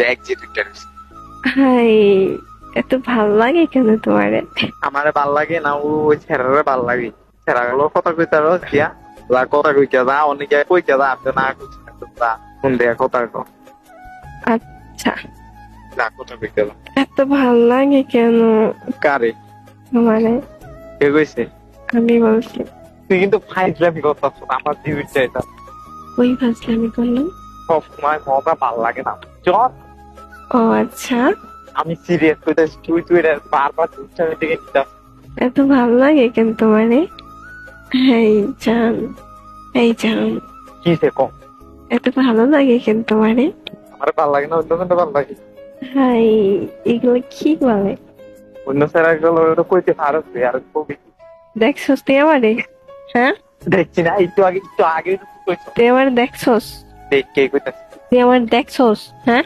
দেখ যে দুইটা রয়েছে। হাই, এত ভাল লাগে কেন তোমারে? আমারে ভাল লাগে না, ওই ছেড়ারে ভাল লাগে। ছেড়াগুলো কথা কইতে রস দিয়া ওরা কথা কইতে যা অনেকে কইতে যা আপনি না কইতে যা ফোন দেয়া কথা কো আচ্ছা, যা কথা কইতে যা এত ভাল লাগে কেন কারে তোমারে? কে কইছে? আমি বলছি। তুই কিন্তু ফাইজলামি করতাছ না, আমার জীবিত চাইতা ওই ফাজলামি করলাম। সব সময় মজা ভাল লাগে না চল। ও আচ্ছা, আমি সিরিয়াস কইতাছি, তুই বারবার দুষ্টামি দিকে নিতাস। এত ভাল লাগে কেন তোমারে? এই জান, এই জান, কি সে কম? এত ভালো লাগে কেন তোমারে? আমার ভাল লাগে না, অন্য কোনটা ভাল লাগে? হাই, এগুলো কি বলে? অন্য ছেড়াগুলো কইতে পারস তুই আর কবি। দেখছস তুই আমারে? হ্যাঁ, দেখছি না, একটু আগে কইছ। তুই আমার দেখছস? দেখ কে কইতাছ? তুই আমার দেখছস? হ্যাঁ,